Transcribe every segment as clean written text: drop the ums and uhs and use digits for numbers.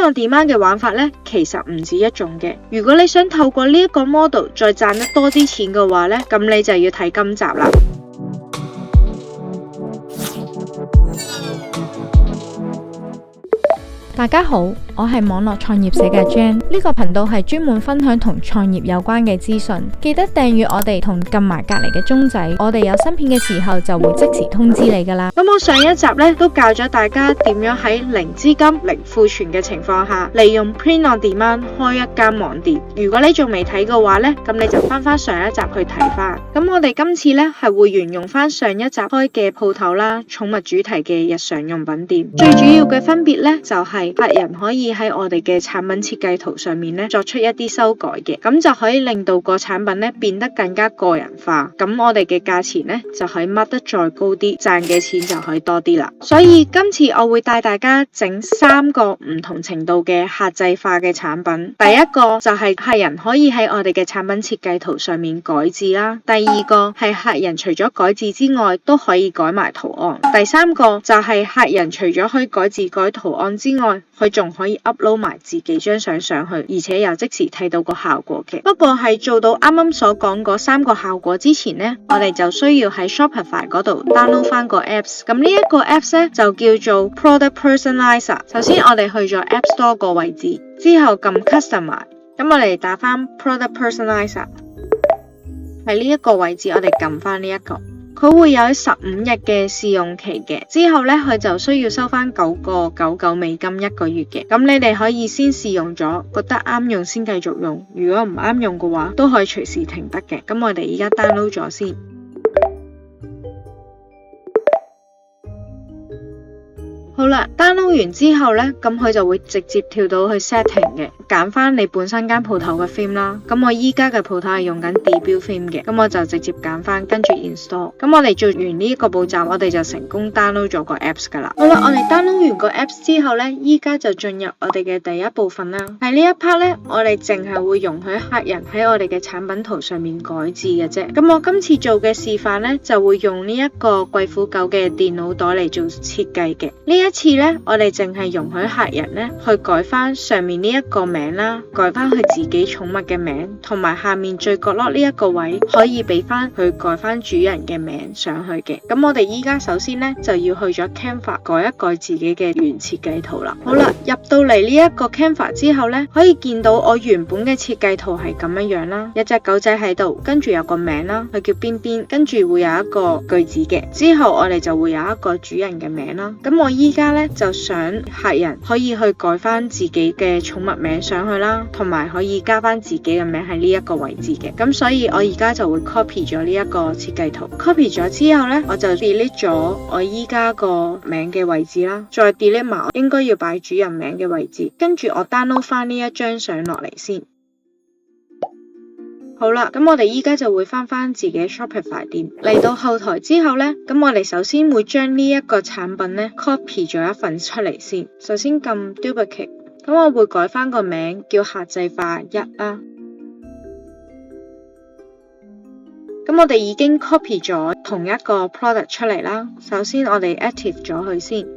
Print on Demand 嘅玩法呢，其實唔止一種嘅。如果你想透過呢一個 model 再賺得多啲錢嘅話呢，咁你就要睇今集啦。大家好，我係網絡創業社嘅 Jan， 呢個頻道係專門分享同創業有關嘅資訊，記得訂閱我哋同撳埋隔籬嘅鐘仔，我哋有新片嘅時候就會即時通知你噶啦。咁我上一集呢都教咗大家點樣喺零資金、零庫存嘅情況下，利用 Print on Demand 開一間網店。如果你仲未睇嘅話呢，咁你就翻上一集去睇翻。咁我哋今次呢係會沿用翻上一集開嘅鋪頭啦，寵物主題嘅日常用品店。最主要嘅分別呢，就係客人可以喺我哋嘅產品設計圖上面呢作出一啲修改嘅，咁就可以令到個產品呢變得更加個人化。咁我哋嘅價錢呢就可以 mark 得再高啲，賺嘅錢就可以多啲啦。所以今次我會帶大家整3個唔同程度嘅客製化嘅產品。第一個就係客人可以喺我哋嘅產品設計圖上面改字啦。第二個係客人除咗改字之外都可以改埋圖案。第三個就係客人除咗可以改字改圖案之外，佢仲可以 upload 埋自己張相上去，而且又即時睇到個效果嘅。不過係做到啱啱所講嗰3個效果之前呢，我哋就需要喺 Shopify 嗰度 download 翻個 apps。咁呢一個 apps 呢就叫做 Product Personalizer。首先我哋去咗 App Store 個位置，之後撳 Customize， 咁我哋打翻 Product Personalizer， 喺呢一個位置我哋撳翻呢一個。佢會有15日嘅試用期嘅，之後呢，佢就需要收翻$9.99美金1個月嘅。咁你哋可以先試用咗，覺得啱用先繼續用，如果唔啱用嘅話，都可以隨時停得嘅。咁我哋而家 download 咗先。好啦 ，download 完之後呢，咁佢就會直接跳到去 setting 嘅，揀翻你本身間鋪頭嘅 theme 啦。咁我依家嘅鋪頭係用緊 Debut theme 嘅，咁我就直接揀翻，跟住 install。咁我哋做完呢一個步驟，我哋就成功 download 咗個 apps 噶啦。好啦，我哋 download 完個 apps 之後呢，依家就進入我哋嘅第一部分啦。喺呢一 part 呢，我哋淨係會容許客人喺我哋嘅產品圖上面改字嘅啫。咁我今次做嘅示範呢，就會用呢一個貴婦狗嘅電腦袋嚟做設計嘅。呢一次呢，我哋淨係容許客人呢去改翻上面呢一個名啦，改翻佢自己寵物嘅名，同埋下面最角落呢一個位可以俾翻佢改翻主人嘅名上去嘅。咁我哋依家首先呢，就要去咗 Canva 改一改自己嘅原設計圖啦。好啦，入到嚟呢一個 Canva 之後呢，可以見到我原本嘅設計圖係咁樣啦，有隻狗仔喺度，跟住有個名啦，佢叫邊邊，跟住會有一個句子嘅，之後我哋就會有一個主人嘅名啦。咁我依家呢，就想客人可以去改翻自己嘅寵物名上去啦，同埋可以加翻自己嘅名喺呢一個位置嘅。咁所以我而家就會 copy 咗呢一個設計圖 ，copy 咗之後呢，我就 delete 咗我依家個名嘅位置啦，再 delete 埋應該要擺主人名嘅位置，跟住我 download 翻呢一張相落嚟先。好啦，咁我哋依家就會翻自己 Shopify 店，嚟到後台之後呢，咁我哋首先會將呢一個產品呢 copy 咗一份出嚟先。首先撳 Duplicate， 咁我會改翻個名叫客製化1啦。咁我哋已經 copy 咗同一個 product 出嚟啦。首先我哋 active 咗佢先。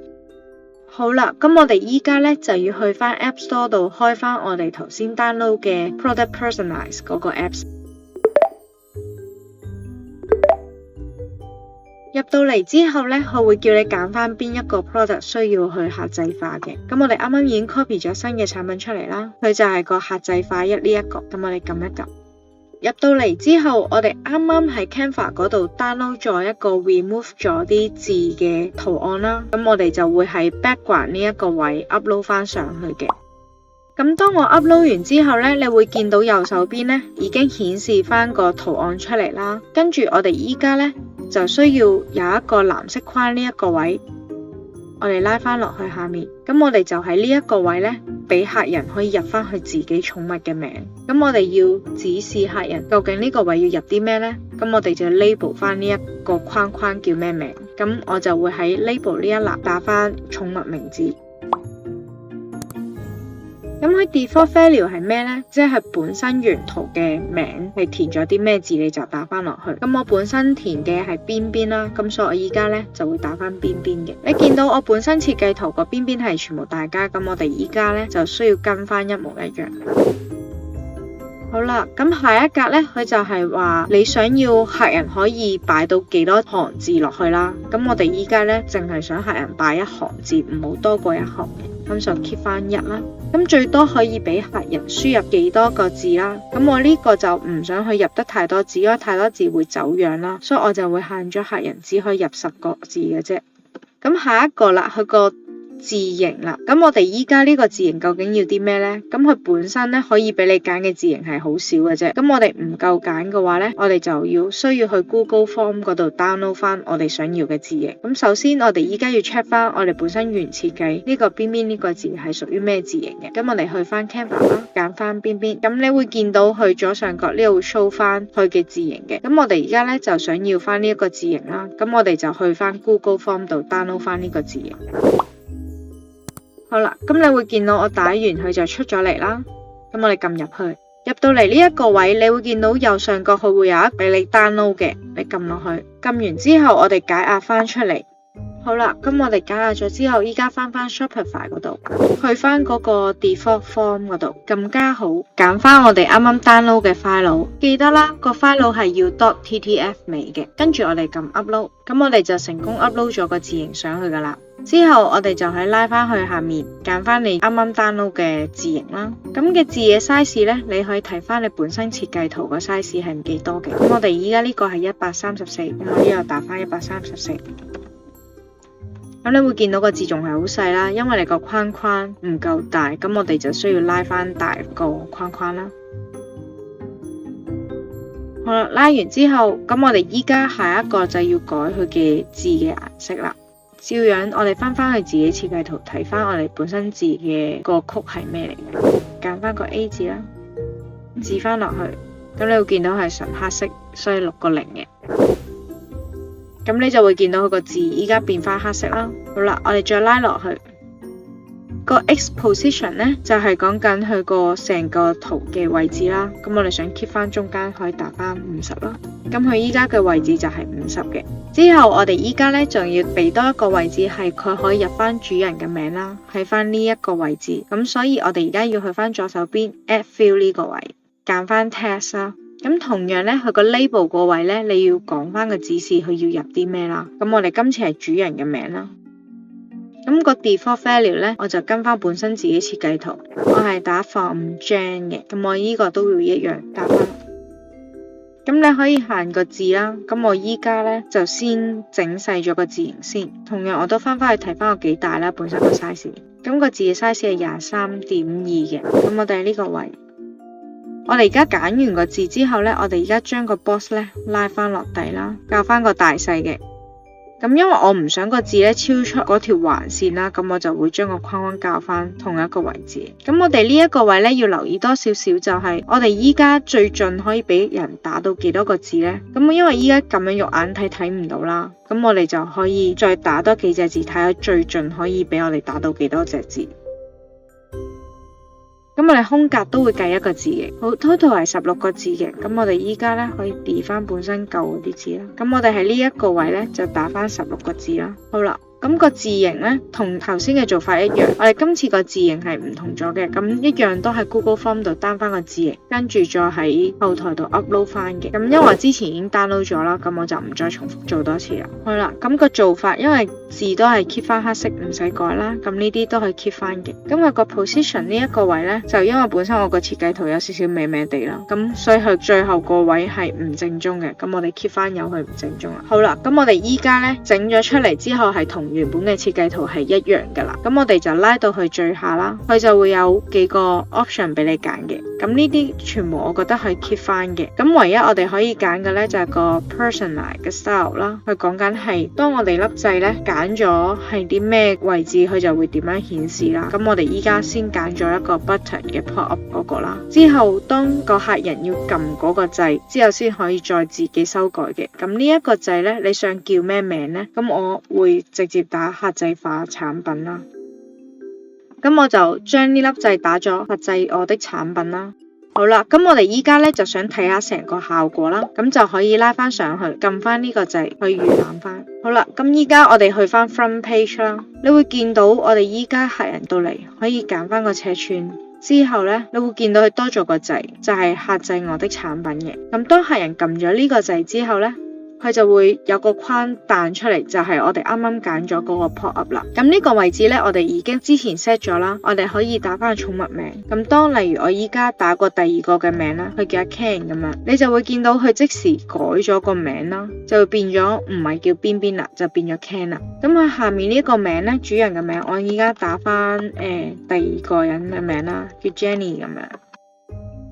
好啦，咁我哋依家呢就要去翻 App Store 度開翻我哋頭先 download 嘅 Product Personalize 嗰個 apps。入到嚟之後呢，佢會叫你揀翻邊一個 product 需要去客製化嘅。咁我哋啱啱已經 copy 咗新嘅產品出嚟啦，佢就係個客製化1呢一個。咁我哋撳一撳。入到嚟之後，我哋啱啱喺 Canva 嗰度 download 咗一個 remove 咗啲字嘅圖案啦。咁我哋就會喺 background 呢一個位 upload 翻上去嘅。咁當我 upload 完之後呢，你會見到右手邊呢已經顯示翻個圖案出嚟啦。跟住我哋依家呢，就需要有一個藍色框呢一個位，我哋拉翻落去下面。咁我哋就喺呢一個位呢，俾客人可以入翻去自己寵物嘅名。咁我哋要指示客人究竟呢個位要入啲咩呢？咁我哋就 label 翻呢一個框框叫咩名。咁我就會喺 label 呢一欄打翻寵物名字。咁佢 default value 係咩呢？即係本身原圖嘅名係填咗啲咩字，你就打翻落去。咁我本身填嘅係邊邊啦，咁所以我依家呢就會打翻邊邊嘅。你見到我本身設計圖個邊邊係全部大家，咁我哋依家呢就需要跟翻一模一樣。好啦，咁下一格呢，佢就係話你想要客人可以擺到幾多行字落去啦。咁我哋依家呢，淨係想客人擺一行字，唔好多過一行嘅，咁就 keep 翻1啦。咁最多可以俾客人輸入幾多個字啦。咁我呢個就唔想佢入得太多字，因為太多字會走樣啦，所以我就會限咗客人只可以入10個字嘅啫。咁下一個啦，佢個字形啦，咁我哋依家呢個字形究竟要啲咩呢？咁佢本身呢可以俾你揀嘅字形係好少嘅啫，咁我哋唔夠揀嘅話呢，我哋就需要去 Google Form 嗰度 download 翻我哋想要嘅字形。咁首先我哋依家要 check 翻我哋本身原設計呢個邊邊呢個字係屬於咩字形嘅。咁我哋去翻 Canva 啦，揀翻邊邊，咁你會見到佢左上角呢度會 show 翻佢嘅字形嘅。咁我哋而家呢就想要翻呢一個字形啦，咁我哋就去翻 Google Form 度 download 翻呢個字形。好啦，咁你會見到我打完佢就出咗嚟啦。咁我哋撳入去，入到嚟呢一個位，你會見到右上角佢會有一俾你 download 嘅，你撳落去，撳完之後我哋解壓翻出嚟。好啦，咁我哋解壓咗之後，依家翻 Shopify 嗰度，去翻嗰個 default form 嗰度，撳加號，揀翻我哋啱啱 download 嘅 file， 記得啦，個 file 係要 .ttf 尾嘅，跟住我哋撳 upload， 咁我哋就成功 upload 咗個字形上去噶啦。之後我哋就喺拉翻去下面，揀翻你啱啱 download 嘅字形啦。咁嘅字嘅 size 呢，你可以睇翻你本身設計圖個 size 係唔幾多嘅。咁我哋依家呢個係134，咁我呢度打翻134。咁你會見到個字仲係好細啦，因為你個框框唔夠大，咁我哋就需要拉翻大個框框啦。好啦，拉完之後，咁我哋依家下一個就要改佢嘅字嘅顏色啦。照樣我哋翻去自己設計圖睇翻我哋本身字嘅個曲係咩嚟嘅，揀翻個 A 字啦，指翻落去，咁你會見到係純黑色，所以6個0嘅。咁你就會見到佢個字依家變翻黑色啦。好啦，我哋再拉落去，個 X position 呢，就係講緊佢個成個圖嘅位置啦。咁我哋想 keep 翻中間，可以打翻50啦。咁佢依家嘅位置就係50嘅。之後我哋依家呢，仲要俾多一個位置，係佢可以入翻主人嘅名啦，喺翻呢一個位置。咁所以我哋而家要去翻左手邊 Add Field 呢個位，揀翻 Text 啦。咁同樣呢，佢個 label 個位呢，你要講翻個指示，佢要入啲咩啦。咁我哋今次係主人嘅名啦。咁個 default value 呢，我就跟翻本身自己設計圖，我係打 from Jan 嘅。咁我呢個都要一樣打翻。咁你可以限個字啦。咁我依家呢，就先整細咗個字形先。同樣我都翻去睇翻個幾大啦，本身個 size。咁個字嘅 size 係23.2嘅。咁我哋喺呢個位。我哋而家揀完個字之後呢，我哋而家將個 box 呢拉翻落地啦，校翻個大細嘅。咁因為我唔想個字呢超出嗰條橫線啦，咁我就會將個框框校翻同一個位置。咁我哋呢一個位呢，要留意多少少，就係我哋依家最盡可以俾人打到幾多個字呢？咁因為依家咁樣肉眼睇唔到啦，咁我哋就可以再打多幾隻字，睇下最盡可以俾我哋打到幾多隻字。咁我哋空格都會計一個字嘅，好 total 係16個字嘅。咁我哋依家呢，可以 delete 翻本身舊嗰啲字啦。咁我哋喺呢一個位呢，就打翻16個字啦。好啦。咁個字形呢，同頭先嘅做法一樣，我哋今次個字形係唔同咗嘅，咁一樣都喺 Google Form 度 down 翻個字形，跟住再喺後台度 upload 翻嘅。咁因為我之前已經 download 咗啦，咁我就唔再重複做多次啦。好啦，咁個做法因為字都係 keep 翻黑色，唔使改啦，咁呢啲都可以 keep 翻嘅。咁佢個 position 呢一個位呢，就因為本身我個設計圖有少少歪歪地啦，咁所以佢最後個位係唔正宗嘅，咁我哋 keep 翻有佢唔正宗啦。好啦，咁我哋依家呢，整咗出嚟之後係同原本嘅設計圖係一樣噶啦，咁我哋就拉到去最下啦，佢就會有幾個 option 俾你揀嘅，咁呢啲全部我覺得係 keep 翻嘅，咁唯一我哋可以揀嘅呢，就係個 personalize 嘅 style 啦，佢講緊係當我哋粒掣呢揀咗係啲咩位置，佢就會點樣顯示啦，咁我哋依家先揀咗一個 button 嘅 pop up 嗰個啦，之後當個客人要撳嗰個掣之後先可以再自己修改嘅，咁呢一個掣呢，你想叫咩名呢？咁我會直接打客製化產品啦。咁我就將呢粒掣打咗複製我的產品啦。好啦，咁我哋依家咧就想睇下成個效果啦，咁就可以拉翻上去，撳翻呢個掣去預覽翻。好啦，咁依家我哋去翻 front page 啦，你會見到我哋依家客人到嚟可以揀翻個尺寸，之後咧你會見到佢多咗個掣，就係客製我的產品嘅。咁當客人撳咗呢個掣之後咧，佢就會有個框彈出嚟，就係我哋啱啱揀咗嗰個 pop up 啦。咁呢個位置呢，我哋已經之前 set 咗啦，我哋可以打翻個寵物名。咁當例如我依家打過第二個嘅名啦，佢叫阿 Ken 咁樣，你就會見到佢即時改咗個名啦，就會變咗唔係叫邊邊啦，就變咗 Ken 啦。咁佢下面呢個名呢，主人嘅名，我依家打翻第二個人嘅名啦，叫 Jenny 咁樣。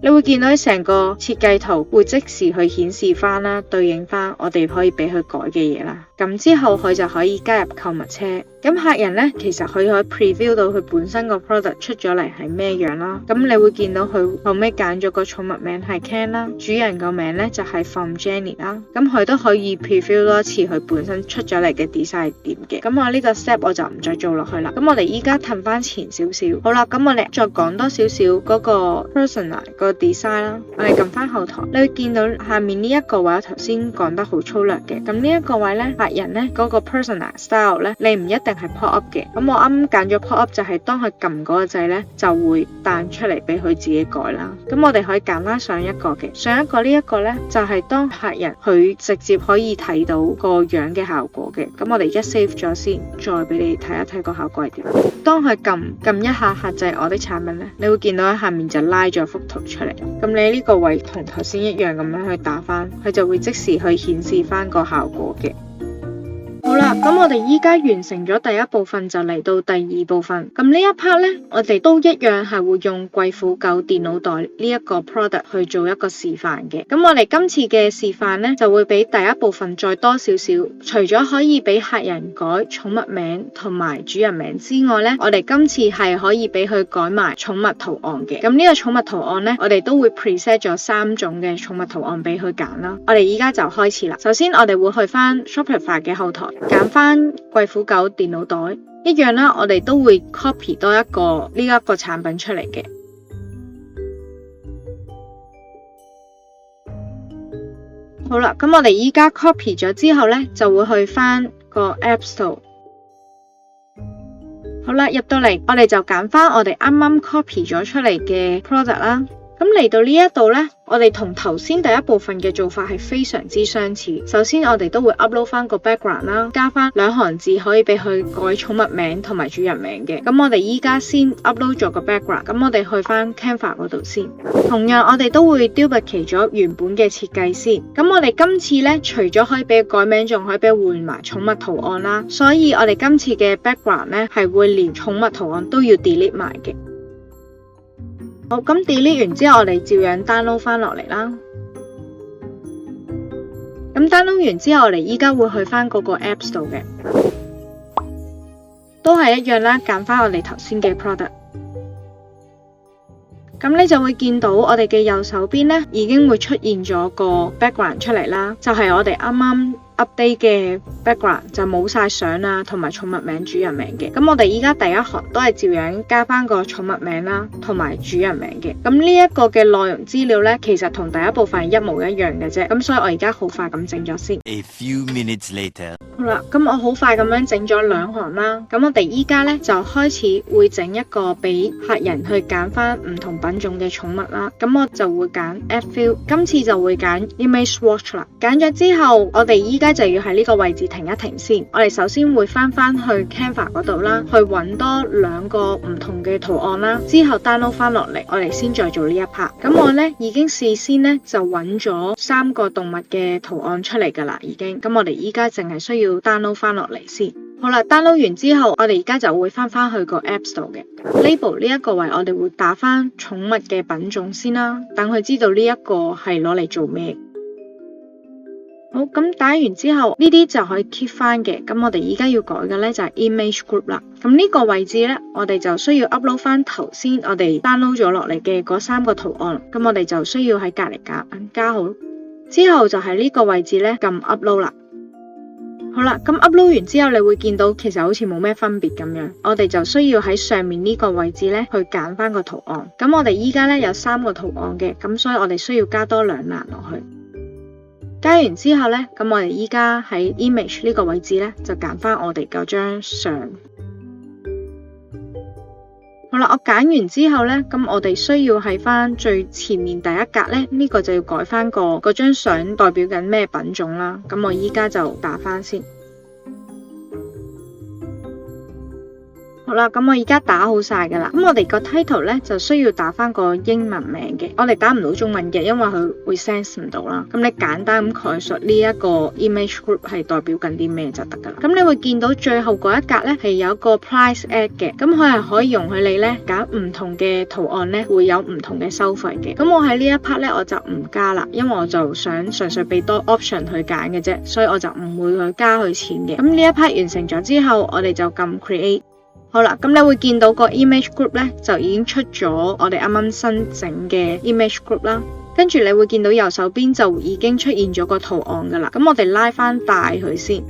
你會見到成個設計圖會即時去顯示翻啦，對應翻我哋可以俾佢改嘅嘢啦。咁之後佢就可以加入購物車。咁客人呢，其實佢可以 preview 到佢本身個 product 出咗嚟係咩樣啦。咁你會見到佢後尾揀咗個寵物名係 Ken 啦，主人個名呢就係 From Jenny 啦。咁佢都可以 preview 多次佢本身出咗嚟嘅 design 係點嘅。咁我呢個 step 我就唔再做落去啦。咁我哋依家褪翻前少少。好啦，咁我哋再講多少少嗰個 personal 個 design 啦。我哋撳翻後台，你會見到下面呢一個位，我頭先講得好粗略嘅。咁呢一個位呢，客人呢嗰個 personal style 呢，你唔一定係 pop up 嘅。咁我啱啱揀咗 pop up 就係當佢撳嗰個掣呢，就會彈出嚟俾佢自己改啦。咁我哋可以揀翻上一個嘅，上一個呢一個呢，就係當客人佢直接可以睇到個樣嘅效果嘅。咁我哋而家 save 咗先，再俾你睇一睇個效果係點。當佢撳一下客製我的產品呢，你會見到喺下面就拉咗幅圖出嚟。咁你呢個位同頭先一樣咁樣去打翻，佢就會即時去顯示翻個效果嘅。好啦，咁我哋依家完成咗第一部分，就嚟到第二部分。咁呢一 part 呢，我哋都一樣係會用貴婦狗電腦袋呢一個 product 去做一個示範嘅。咁我哋今次嘅示範呢，就會比第一部分再多少少。除咗可以俾客人改寵物名同埋主人名之外呢，我哋今次係可以俾佢改埋寵物圖案嘅。咁呢個寵物圖案呢，我哋都會 preset 咗3種嘅寵物圖案俾佢揀啦。我哋依家就開始啦。首先我哋會去翻 Shopify 嘅後台，揀翻貴婦狗電腦袋一樣啦，我哋都會 copy 多一個呢一個產品出嚟嘅。好啦，咁我哋依家 copy 咗之後呢，就會去翻個 App Store。好啦，入到嚟，我哋就揀翻我哋啱啱 copy 咗出嚟嘅 product 啦。咁嚟到呢一度呢，我哋同頭先第一部分嘅做法係非常之相似。首先我哋都會 upload 翻個 background 啦，加翻2行字可以俾佢改寵物名同埋主人名嘅。咁我哋依家先 upload 咗個 background， 咁我哋去翻 Canva 嗰度先。同樣我哋都會 duplicate 咗原本嘅設計先。咁我哋今次呢，除咗可以俾佢改名，仲可以俾佢換埋寵物圖案啦。所以我哋今次嘅 background 呢，係會連寵物圖案都要 delete 埋嘅。好，咁 delete 完之後，我哋照樣 download 翻落嚟啦。咁 download 完之後，我哋依家會去翻嗰個 Apps 度嘅，都係一樣啦，揀翻我哋頭先嘅 product。咁你就會見到我哋嘅右手邊呢，已經會出現咗個 background 出嚟啦，就係我哋啱啱 update 嘅 background， 就冇晒相啊同埋寵物名主人名嘅。咁我哋依家第一行都係照樣加翻個寵物名啦同埋主人名嘅。咁呢一個嘅內容資料呢，其實同第一部分係一模一樣嘅啫。咁所以我而家好快咁整咗先。A few minutes later。好啦，咁我好快咁樣整咗2行啦。咁我哋依家呢，就開始會整一個俾客人去揀翻唔同品種嘅寵物啦。咁我就會揀 Add Fill， 今次就會揀 Image Swatch 啦。揀咗之後，我哋依家就要喺呢個位置停一停先。我哋首先會翻去 Canva 嗰度啦，去揾多2個唔同嘅圖案啦，之後 download 翻落嚟，我哋先再做呢一 part。咁我呢已經事先呢就揾咗3個動物嘅圖案出嚟噶啦，已經。咁我哋依家淨係需要 download 翻落嚟先。好啦， download 完之後，我哋而家就會翻去個 Apps 度嘅 label 呢一個位，我哋會打翻寵物嘅品種先啦，等佢知道呢一個係攞嚟做咩。好，咁打完之後，呢啲就可以 keep 翻嘅。咁我哋而家要改嘅呢，就係 image group 啦。咁呢個位置呢，我哋就需要 upload 翻頭先我哋 download 咗落嚟嘅嗰3個圖案。咁我哋就需要喺隔籬加好，之後就喺呢個位置呢，撳 upload 啦。好啦，咁 upload 完之後，你會見到其實好似冇咩分別咁樣。我哋就需要喺上面呢個位置呢去揀翻個圖案。咁我哋依家呢有3個圖案嘅，咁所以我哋需要加多2欄落去。加完之後呢，咁我哋依家喺 image 呢個位置呢，就揀翻我哋嗰張相。好啦，我揀完之後呢，咁我哋需要喺翻最前面第一格呢，呢個就要改翻嗰張相代表緊咩品種啦。咁我依家就打翻先。好啦，咁我而家打好晒噶啦。咁我哋個 title 呢，就需要打翻個英文名嘅，我哋打唔到中文嘅，因為佢會 sense 唔到啦。咁你簡單咁概述呢一個 image group 係代表緊啲咩就得噶啦。咁你會見到最後嗰一格呢，係有一個 price add 嘅，咁佢係可以容許你呢揀唔同嘅圖案呢，會有唔同嘅收費嘅。咁我喺呢一 part 呢，我就唔加啦，因為我就想純粹俾多 option 去揀嘅啫，所以我就唔會去加佢錢嘅。咁呢一 part 完成咗之後，我哋就撳 create。好啦，咁你會見到個 image group 呢，就已經出咗我哋啱啱新整嘅 image group 啦。跟住你會見到右手邊就已經出現咗個圖案噶啦。咁我哋拉翻大佢先。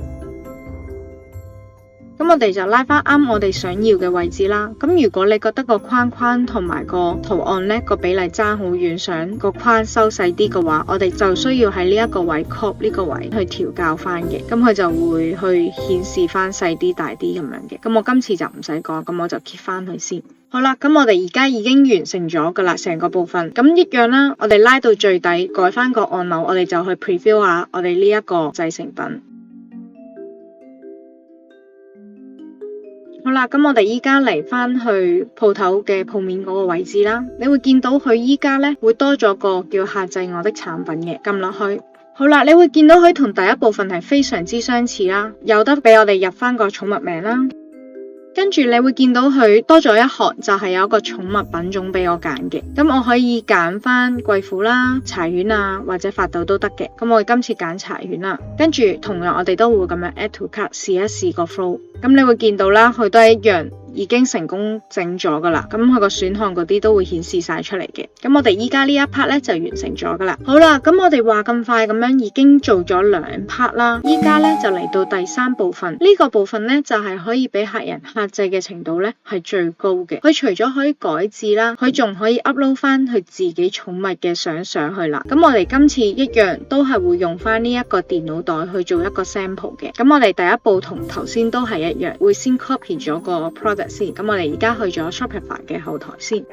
咁我哋就拉翻啱我哋想要嘅位置啦。咁如果你覺得個框框同埋個圖案呢個比例爭好遠，想個框收細啲嘅話，我哋就需要喺呢一個位 crop 呢個位去調校翻嘅。咁佢就會去顯示翻細啲大啲咁樣嘅。咁我今次就唔使講，咁我就 keep 翻佢先。好啦，咁我哋而家已經完成咗噶啦，成個部分。咁一樣啦，我哋拉到最底，改翻個按鈕，我哋就去 preview 下我哋呢一個製成品。好啦，咁我哋依家嚟翻去鋪頭嘅鋪面嗰個位置啦，你會見到佢依家呢會多咗個叫客製我的產品嘅，撳落去。好啦，你會見到佢同第一部分係非常之相似啦，有得俾我哋入翻個寵物名啦。跟住你會見到佢多咗一行，就係有一個寵物品種俾我揀嘅。咁我可以揀翻貴婦啦、柴犬啊或者法鬥都得嘅。咁我哋今次揀柴犬啦。跟住同樣我哋都會咁樣 add to cart 試一試個 flow。咁你會見到啦，佢都係一樣已經成功整咗噶啦。咁佢個選項嗰啲都會顯示晒出嚟嘅。咁我哋依家呢一 part 咧就完成咗噶啦。好啦，咁我哋話咁快咁樣已經做咗2 part 啦。依家咧就嚟到第3部分。呢個部分咧就係可以俾客人客製嘅程度咧係最高嘅。佢除咗可以改字啦，佢仲可以 upload 翻佢自己寵物嘅相上去啦。咁我哋今次一樣都係會用翻呢一個電腦袋去做一個 sample 嘅。咁我哋第一步同頭先都係一樣，會先 copy 咗個 product 先。咁我哋而家去咗 Shopify 嘅後台先。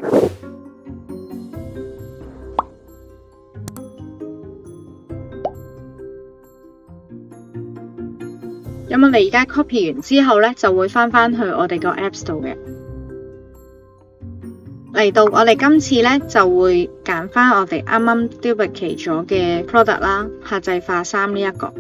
咁我哋而家 copy 完之後呢，就會翻去我哋個 Apps 度嘅。嚟到我哋今次呢，就會揀翻我哋啱啱 duplicate 咗嘅 product 啦，客製化衫呢一個。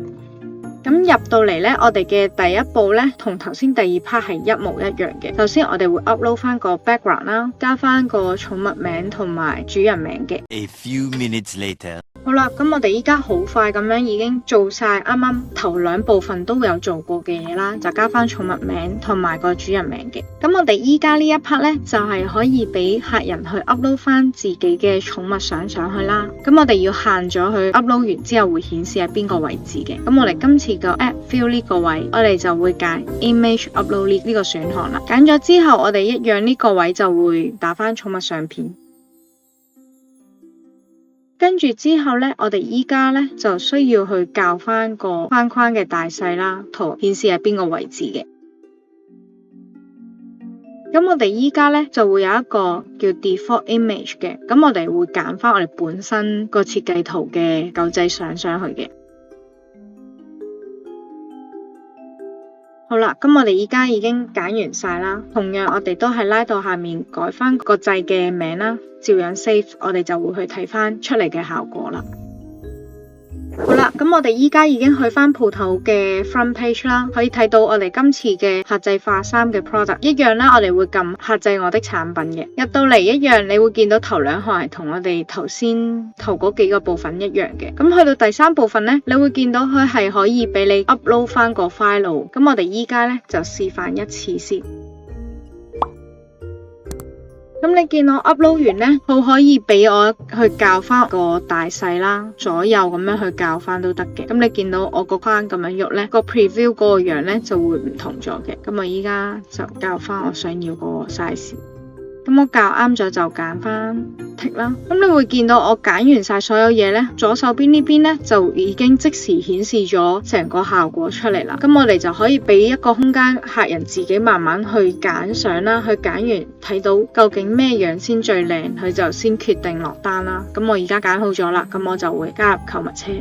咁入到嚟呢，我哋嘅第一步呢，同頭先第2 part 係一模一樣嘅。首先我哋會 upload 翻個 background 啦，加翻個寵物名同埋主人名嘅。A few minutes later. 好啦，咁我哋依家好快咁樣已經做晒啱啱頭2部分都有做過嘅嘢啦，就加翻寵物名同埋個主人名嘅。咁我哋依家呢一 part 呢，就係可以俾客人去 upload 翻自己嘅寵物相上去啦。咁我哋要限咗佢 upload 完之後會顯示喺邊個位置嘅。咁我哋今次個 add fill 呢個位，我哋就會揀 image upload 呢個選項啦。揀咗之後，我哋一樣呢個位就會打翻寵物相片。跟住之後呢，我哋依家呢就需要去校翻個框框嘅大細啦，圖顯示喺邊個位置嘅。咁我哋依家呢就會有一個叫 default image 嘅，咁我哋會揀翻我哋本身個設計圖嘅狗仔相上去嘅。好啦，咁我哋依家已經揀完晒啦，同樣我哋都係拉到下面改翻個掣嘅名啦，照樣 save， 我哋就會去睇翻出嚟嘅效果啦。好啦，咁我哋依家已經去翻鋪頭嘅 front page 啦，可以睇到我哋今次嘅客製化衫嘅 product 一樣啦，我哋會撳客製我的產品嘅，入到嚟一樣，你會見到頭2項係同我哋頭先頭嗰幾個部分一樣嘅。咁去到第3部分呢，你會見到佢係可以俾你 upload 翻個 file， 咁我哋依家呢就示範一次先。咁你見我 upload 完呢，好可以俾我去校翻個大細啦，左右咁樣去校翻都得嘅。咁你見到我個框咁樣喐呢，個 preview 嗰個樣呢就會唔同咗嘅。咁我依家就校翻我想要嗰個 size。咁我校啱咗就揀翻 tick 啦。咁你會見到我揀完晒所有嘢呢，左手邊呢邊呢就已經即時顯示咗成個效果出嚟啦。咁我哋就可以俾一個空間客人自己慢慢去揀相啦，去揀完睇到究竟咩樣先最靚，佢就先決定落單啦。咁我而家揀好咗啦，咁我就會加入購物車。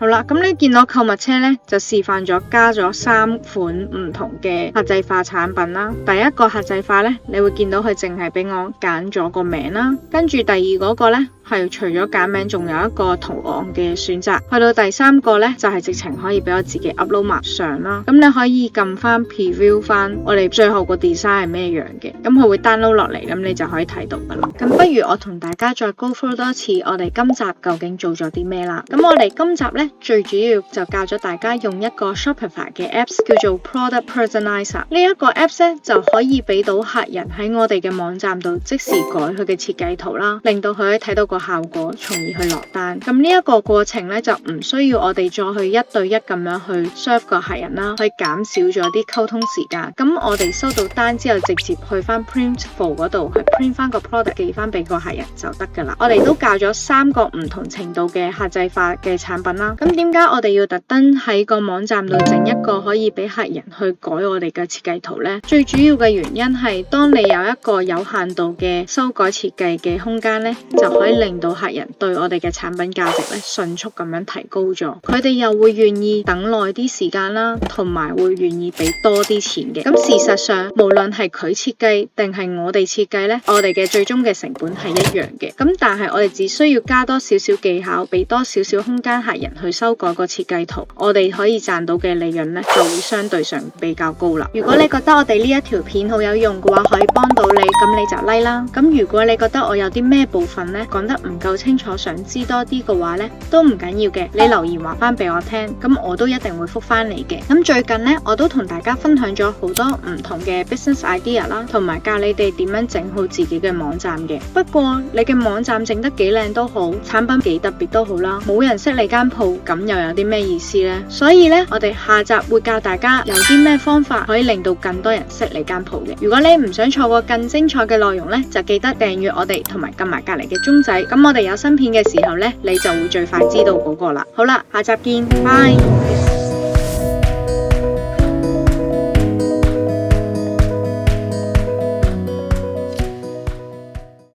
好啦，咁你見到購物車呢，就示範咗加咗3款唔同嘅客製化產品啦。第一個客製化呢，你會見到佢淨係俾我揀咗個名啦，跟住第二嗰個呢，係除咗揀名仲有一個圖案嘅選擇，去到第3個呢，就係直情可以俾我自己 upload 埋相啦。咁你可以撳翻 preview 翻我哋最後個 design 係咩樣嘅，咁佢會 download 落嚟，咁你就可以睇到噶啦。咁不如我同大家再 go through 多次我哋今集究竟做咗啲咩啦。咁我哋今集呢，最主要就教咗大家用一個 Shopify 嘅 apps 叫做 Product Personalizer。呢一個 apps 呢，就可以俾到客人喺我哋嘅網站度即時改佢嘅設計圖啦，令到佢可以睇到個效果，從而去落單。咁呢一個過程呢，就唔需要我哋再去一對一咁樣去 serve 個客人啦，去減少咗啲溝通時間。咁我哋收到單之後，直接去翻 Printful 嗰度去 print 翻個 product 寄翻俾個客人就得噶啦。我哋都教咗3個唔同程度嘅客製化嘅產品啦。咁點解我哋要特登喺個網站度整一個可以俾客人去改我哋嘅設計圖呢？最主要嘅原因係，當你有一個有限度嘅修改設計嘅空間呢，就可以令到客人對我哋嘅產品價值咧迅速咁樣提高咗，佢哋又會願意等耐啲時間啦，同埋會願意俾多啲錢嘅。咁事實上，無論係佢設計定係我哋設計咧，我哋嘅最終嘅成本係一樣嘅。咁但係我哋只需要加多少少技巧，俾多少少空間客人去修改個設計圖，我哋可以賺到嘅利潤咧就會相對上比較高啦。如果你覺得我哋呢一條片好有用嘅話，可以幫到你，咁你就 like 啦。咁如果你覺得我有啲咩部分咧講得唔夠清楚，想知多啲嘅話呢，都唔緊要嘅，你留言話翻俾我聽，咁我都一定會覆翻你嘅。咁最近呢，我都同大家分享咗好多唔同嘅 business idea 啦，同埋教你哋點樣整好自己嘅網站嘅。不過你嘅網站整得幾靚都好，產品幾特別都好啦，冇人識你間鋪，咁又有啲咩意思呢？所以呢，我哋下集會教大家有啲咩方法可以令到更多人識你間鋪嘅。如果你唔想錯過更精彩嘅內容呢，就記得訂閱我哋，同埋撳埋隔籬嘅鐘仔，咁我哋有新片嘅時候呢，你就會最快知道嗰個啦。好啦，下集見，拜。